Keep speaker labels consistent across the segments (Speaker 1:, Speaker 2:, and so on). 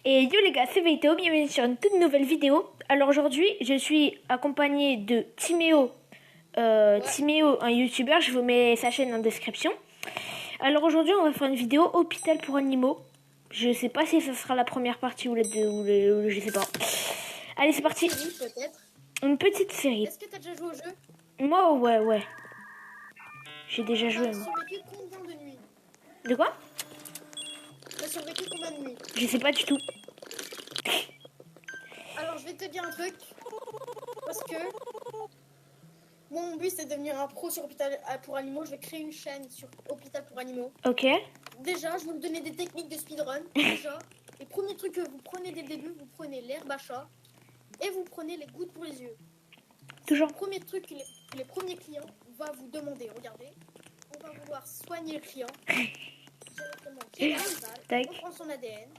Speaker 1: Et yo les gars, c'est Veito, bienvenue sur une toute nouvelle vidéo. Alors aujourd'hui, je suis accompagnée de Timéo, Timéo, un youtubeur, je vous mets sa chaîne en description. Alors aujourd'hui, on va faire une vidéo hôpital pour animaux. Je sais pas si ça sera la première partie ou la deux, ou je sais pas. Allez, c'est parti.
Speaker 2: Peut-être.
Speaker 1: Une petite série.
Speaker 2: Est-ce que t'as déjà joué au jeu?
Speaker 1: Moi, ouais. J'ai déjà joué.
Speaker 2: T'as survécu combien de nuits?
Speaker 1: De quoi?
Speaker 2: T'as survécu combien de nuits?
Speaker 1: Je sais pas du tout.
Speaker 2: Alors je vais te dire un truc. Parce que mon but c'est de devenir un pro sur Hôpital pour Animaux. Je vais créer une chaîne sur Hôpital pour Animaux.
Speaker 1: Ok.
Speaker 2: Déjà, je vais vous donner des techniques de speedrun. Déjà, les premiers trucs que vous prenez dès le début, vous prenez l'herbe à chat et vous prenez les gouttes pour les yeux.
Speaker 1: Toujours.
Speaker 2: Le premier truc que les premiers clients va vous demander, regardez, on va vouloir soigner le client. Directement,
Speaker 1: Tac.
Speaker 2: on prend son ADN.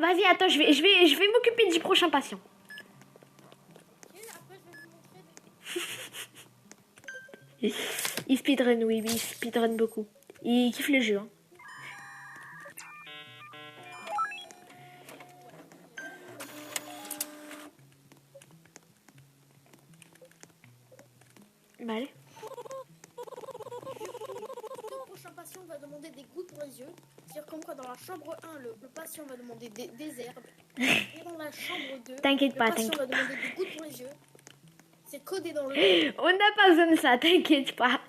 Speaker 1: Vas-y, attends, je vais m'occuper du prochain patient.
Speaker 2: Et après, je vais vous montrer.
Speaker 1: Il speedrun, oui, il speedrun beaucoup. Il kiffe le jeu. Hein. Bah allez.
Speaker 2: Le prochain patient va demander des gouttes pour les yeux. C'est-à-dire comme quoi dans la chambre 1, le patient va demander des herbes. Et dans la chambre 2,
Speaker 1: T'inquiète pas,
Speaker 2: le patient va demander des gouttes pour les yeux. C'est codé dans le...
Speaker 1: On n'a pas besoin de ça, t'inquiète pas.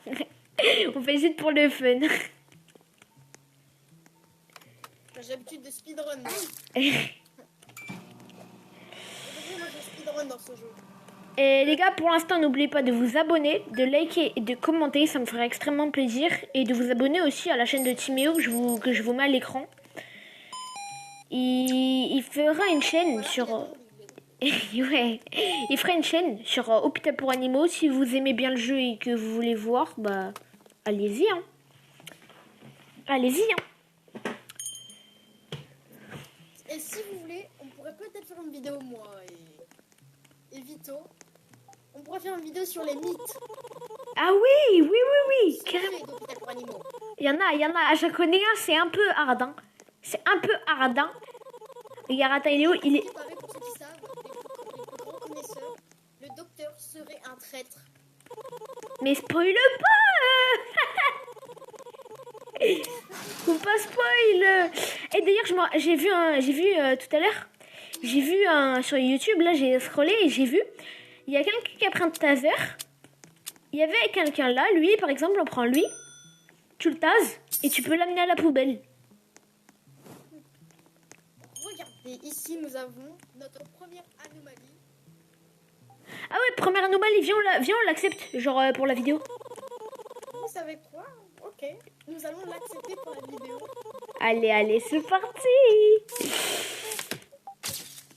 Speaker 1: On fait juste pour le fun.
Speaker 2: J'ai l'habitude de speedrun. Moi, je speedrun dans ce jeu.
Speaker 1: Et les gars, pour l'instant, n'oubliez pas de vous abonner, de liker et de commenter, ça me ferait extrêmement plaisir. Et de vous abonner aussi à la chaîne de Timéo que je vous mets à l'écran. Il fera une chaîne
Speaker 2: Voilà,
Speaker 1: sur...
Speaker 2: il
Speaker 1: ouais, il fera une chaîne sur Hôpital pour Animaux. Si vous aimez bien le jeu et que vous voulez voir, bah allez-y. Hein. Allez-y. Hein.
Speaker 2: Et si vous voulez, on pourrait peut-être faire une vidéo, moi et Vito. On pourrait faire une vidéo sur les mythes.
Speaker 1: Ah oui, carrément.
Speaker 2: D'Hôpital pour Animaux.
Speaker 1: Il y en a. Je connais un, c'est un peu ardent. C'est un peu ardent. Regarde, attends, il est où? Il est...
Speaker 2: Préparé pour ceux qui savent, les plus grands connaisseurs, le docteur serait un traître.
Speaker 1: Mais spoil pas. Faut pas spoil. Et d'ailleurs, j'ai vu tout à l'heure, j'ai vu sur YouTube, là j'ai scrollé et j'ai vu, il y a quelqu'un qui a pris un taser. Il y avait quelqu'un là, lui par exemple, on prend lui, tu le tases et tu peux l'amener à la poubelle.
Speaker 2: Regardez, ici nous avons notre première anomalie.
Speaker 1: Ah ouais, première anomalie, viens on l'accepte, genre pour la vidéo.
Speaker 2: Vous savez quoi? Ok, nous allons l'accepter pour la vidéo.
Speaker 1: Allez, c'est parti.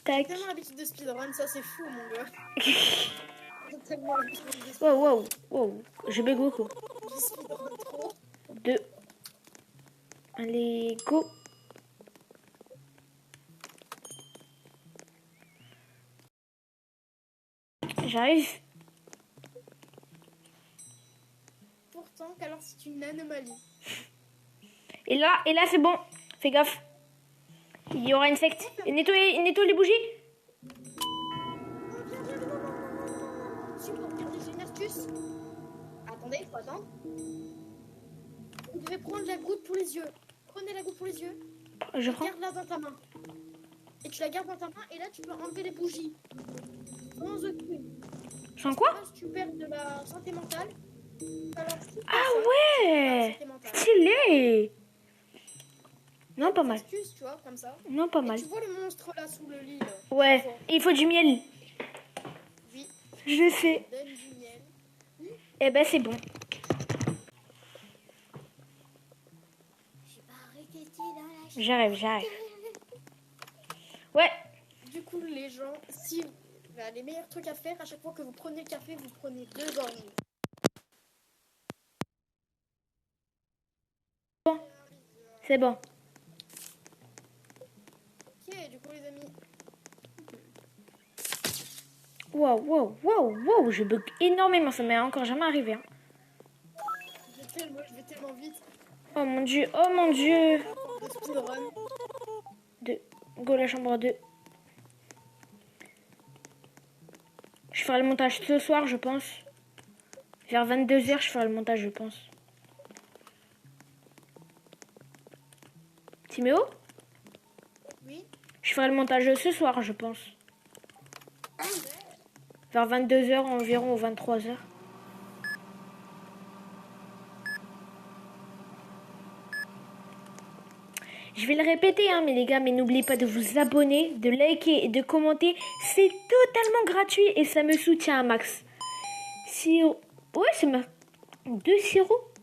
Speaker 1: Tac.
Speaker 2: J'ai tellement l'habitude de speedrun, ça c'est fou mon gars. J'ai tellement l'habitude de speedrun.
Speaker 1: Wow, je bug beaucoup.
Speaker 2: Je speedrun trop.
Speaker 1: 2. Allez, go. J'arrive.
Speaker 2: Pourtant, qu'alors c'est une anomalie.
Speaker 1: Et là c'est bon. Fais gaffe. Il y aura une secte. Et nettoie les bougies.
Speaker 2: Regardez, j'ai une astuce. Attendez, il faut attendre. Vous devez prendre la goutte pour les yeux. Prenez la goutte pour les yeux.
Speaker 1: Je prends.
Speaker 2: Garde-la dans ta main. Et tu la gardes dans ta main et là tu peux enlever les bougies. Sans aucune.
Speaker 1: Sans quoi?
Speaker 2: Si tu perds de la santé mentale. Alors,
Speaker 1: Ah ouais. Stylé. Non, pas mal.
Speaker 2: Astuce, tu vois, comme ça.
Speaker 1: Non, pas
Speaker 2: Et
Speaker 1: mal.
Speaker 2: tu vois le monstre là sous le lit là.
Speaker 1: Ouais, il faut du miel.
Speaker 2: Oui.
Speaker 1: Je sais.
Speaker 2: Donne du miel.
Speaker 1: Eh ben, c'est bon. J'arrive. Ouais.
Speaker 2: Du coup, les gens, si les meilleurs trucs à faire, à chaque fois que vous prenez le café, vous prenez 2 gorgées.
Speaker 1: Bon. C'est bon.
Speaker 2: Ok, du coup, les amis.
Speaker 1: Wow, je bug énormément, ça m'est encore jamais arrivé. Hein.
Speaker 2: Je vais tellement vite.
Speaker 1: Oh mon dieu.
Speaker 2: De speedrun.
Speaker 1: 2. Go la chambre 2. Je ferai le montage ce soir, je pense. Vers 22h, je ferai le montage, je pense. Timéo?
Speaker 2: Oui.
Speaker 1: Je ferai le montage ce soir, je pense. Vers 22h environ ou 23h. Je vais le répéter, hein, mais les gars, mais n'oubliez pas de vous abonner, de liker et de commenter. C'est totalement gratuit et ça me soutient un max. Si... Ouais, c'est ma... 2 sirops.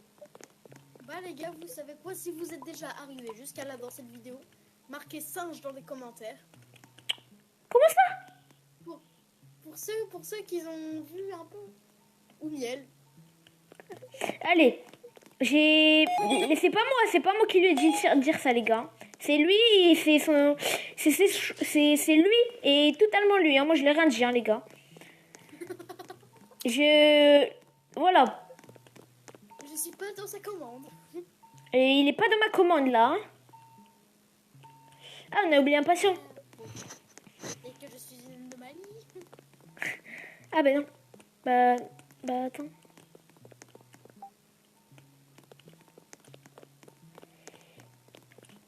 Speaker 2: Bah les gars, vous savez quoi? Si vous êtes déjà arrivés jusqu'à là dans cette vidéo, marquez singe dans les commentaires.
Speaker 1: Comment ça?
Speaker 2: Pour ceux qui ont vu un peu. Ou miel.
Speaker 1: Allez, c'est pas moi qui lui ai dit dire ça, les gars. C'est lui, c'est son, c'est lui et totalement lui. Hein. Moi, je l'ai rien dit, hein, les gars. Voilà.
Speaker 2: Je suis pas dans sa commande.
Speaker 1: Et il est pas dans ma commande là. Hein. Ah, on a oublié un patient.
Speaker 2: Et que je suis une anomalie.
Speaker 1: Ah ben non. Bah attends.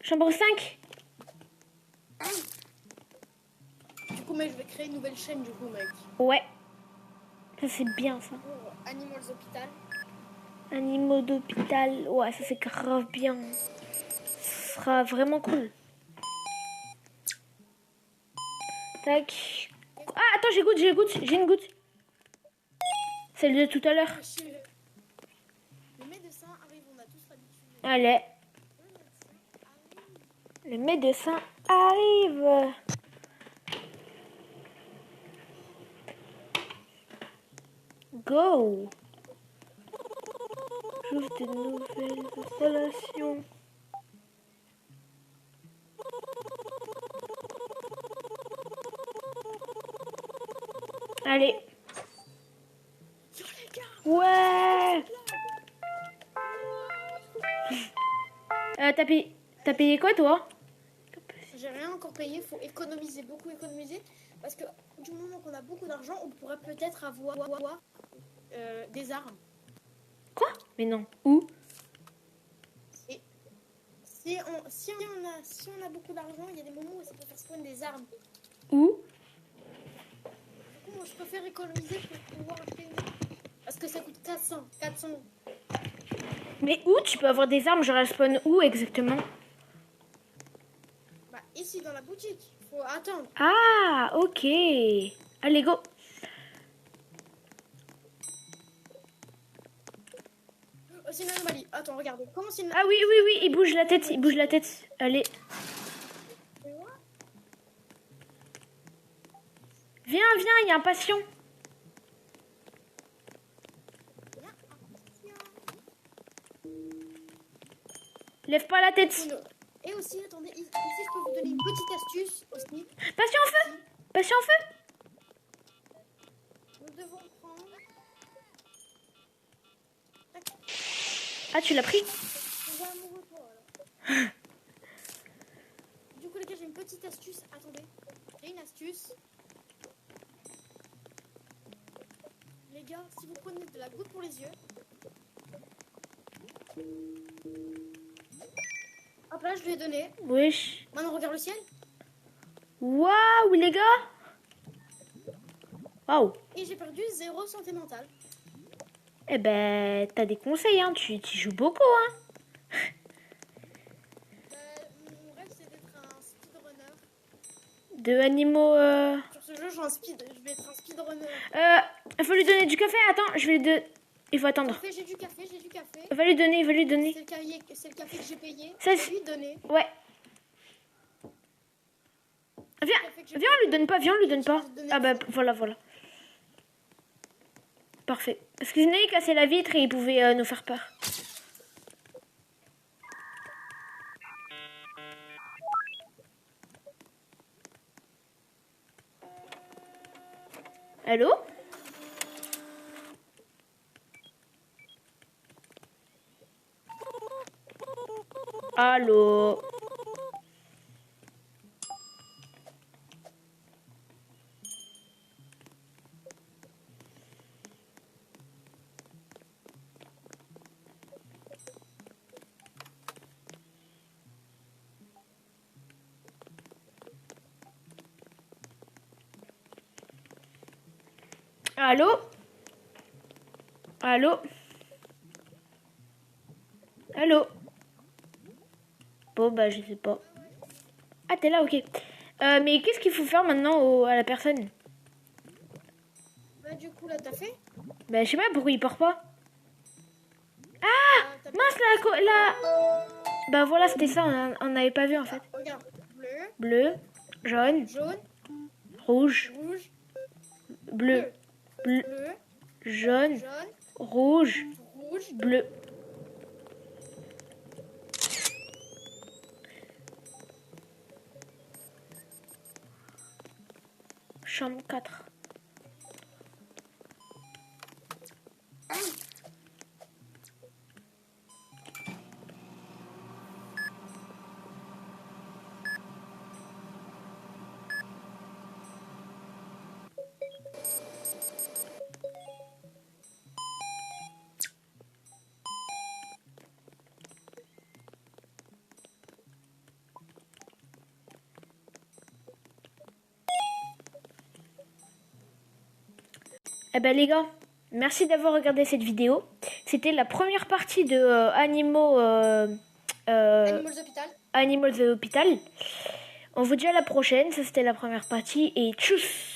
Speaker 1: Chambre 5.
Speaker 2: Du coup, mec, je vais créer une nouvelle chaîne, du coup, mec.
Speaker 1: Ouais. Ça c'est bien ça.
Speaker 2: Pour Animals Hospital.
Speaker 1: Animaux d'hôpital. Ouais, ça c'est grave bien. Ce sera vraiment cool. Tac. Ah, attends, j'ai une goutte. Celle de tout à l'heure.
Speaker 2: Le médecin arrive, on a tous l'habitude.
Speaker 1: Allez. Le médecin arrive. Go. J'ouvre de nouvelles installations. Allez. Ouais. T'as payé quoi toi?
Speaker 2: J'ai rien encore payé, faut économiser, beaucoup économiser. Parce que du moment qu'on a beaucoup d'argent, on pourrait peut-être avoir des armes.
Speaker 1: Quoi? Mais non. Où?
Speaker 2: Et si on a beaucoup d'argent, il y a des moments où ça peut faire spawn des armes.
Speaker 1: Où?
Speaker 2: Du coup, moi, je préfère économiser pour pouvoir acheter une arme. Parce que ça coûte 400.
Speaker 1: Mais où tu peux avoir des armes? Je respawn où exactement?
Speaker 2: Bah, ici, dans la boutique. Faut attendre.
Speaker 1: Ah, ok. Allez, go.
Speaker 2: Oh, c'est une anomalie. Attends, regarde. Comment c'est une
Speaker 1: Ah oui, il bouge la tête, Allez. Viens, il y a un patient. Lève pas la tête.
Speaker 2: Et aussi, attendez, ici, je peux vous donner une petite astuce aussi.
Speaker 1: Patient en feu. Patient en feu.
Speaker 2: Nous devons prendre...
Speaker 1: Ah, tu l'as pris?
Speaker 2: Du coup, les gars, j'ai une petite astuce. Attendez, j'ai une astuce. Les gars, si vous prenez de la goutte pour les yeux... Hop là, je lui ai donné.
Speaker 1: Wesh.
Speaker 2: Maintenant, regarde le ciel.
Speaker 1: Waouh, les gars. Waouh.
Speaker 2: Et j'ai perdu 0 santé mentale.
Speaker 1: Eh ben, t'as des conseils, hein. Tu joues beaucoup, hein.
Speaker 2: Mon rêve, c'est d'être un speedrunner.
Speaker 1: De animaux...
Speaker 2: Sur ce jeu, je vais être un speedrunner.
Speaker 1: Il faut lui donner du café. Attends, je vais lui donner... Il faut attendre.
Speaker 2: J'ai du café.
Speaker 1: Va lui donner.
Speaker 2: C'est le café que j'ai payé.
Speaker 1: Ça,
Speaker 2: Je vais lui donner.
Speaker 1: Ouais. Viens, on lui donne pas. Ah bah, voilà. Parfait. Parce que sinon, il cassait la vitre et il pouvait nous faire peur. Allô? Allô? Allô? Allô? Allô? Bon, bah, je sais pas. Ah, t'es là, ok. Mais qu'est-ce qu'il faut faire maintenant à la personne?
Speaker 2: Bah, du coup, là, t'as fait?
Speaker 1: Bah, je sais pas pourquoi il part pas.
Speaker 2: Ah, t'as
Speaker 1: Mince, bah voilà, c'était ça, on n'avait pas vu en fait.
Speaker 2: Regarde, bleu,
Speaker 1: Bleu, jaune,
Speaker 2: jaune,
Speaker 1: rouge,
Speaker 2: rouge,
Speaker 1: bleu, bleu,
Speaker 2: bleu,
Speaker 1: jaune,
Speaker 2: jaune,
Speaker 1: rouge,
Speaker 2: rouge.
Speaker 1: bleu. Chambre 4. Eh ben les gars, merci d'avoir regardé cette vidéo. C'était la première partie de
Speaker 2: Animals Hospital.
Speaker 1: Animals Hospital. On vous dit à la prochaine, ça c'était la première partie et tchuss!